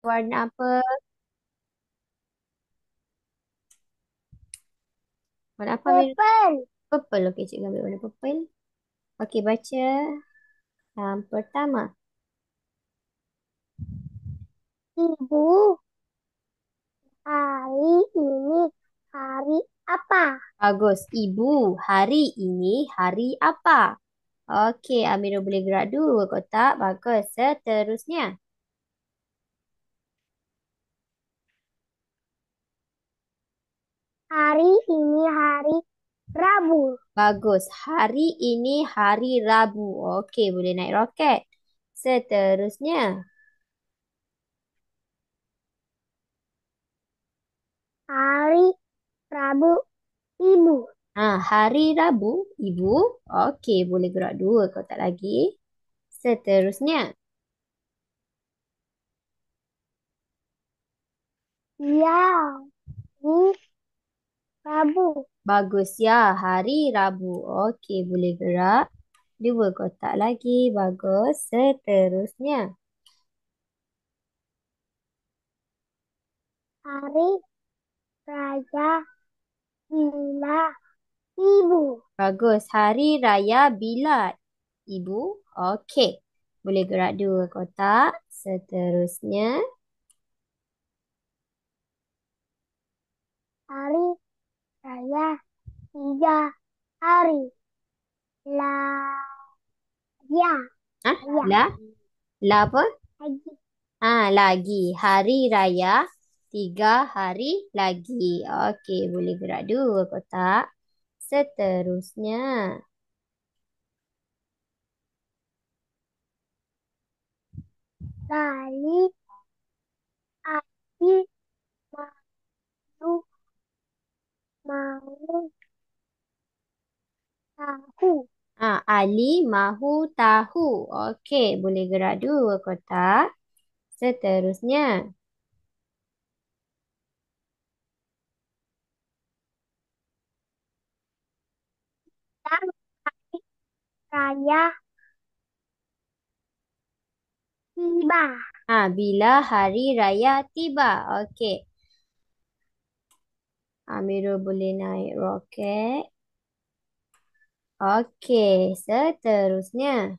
Warna apa? Warna apa Amirul? Purple. Purple. Okey, cikgu ambil warna purple. Okey, baca. Pertama. Ibu, hari ini hari apa? Bagus. Ibu, hari ini hari apa? Okey, Amirul boleh gerak dua kotak. Bagus. Seterusnya. Hari ini hari Rabu. Bagus. Hari ini hari Rabu. Okey, boleh naik roket. Seterusnya. Hari Rabu, Ibu. Hari Rabu, Ibu. Okey, boleh gerak dua kotak lagi. Seterusnya. Ya, ini Rabu. Bagus ya, hari Rabu. Okey, boleh gerak. Dua kotak lagi. Bagus. Seterusnya. Hari Raya Bila Ibu. Bagus. Hari Raya Bila Ibu. Okey. Boleh gerak dua kotak. Seterusnya. Hari Raya Tiga Hari. La, ya, Ah, ya. la apa? Lagi. Lagi. Hari Raya. 3 hari lagi. Okey, boleh gerak dua kotak. Seterusnya. Lali, Adi, Malu, Mau, Tahu. Ali mahu tahu. Okey, boleh gerak dua kotak. Seterusnya. Dan Raya Tiba. Bila hari raya tiba. Okey. Amirul boleh naik roket. Okey, seterusnya.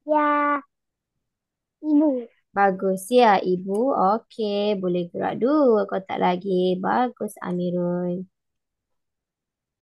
Ya, Ibu. Bagus ya, Ibu. Okey, boleh gerak dua kotak lagi. Bagus, Amirul.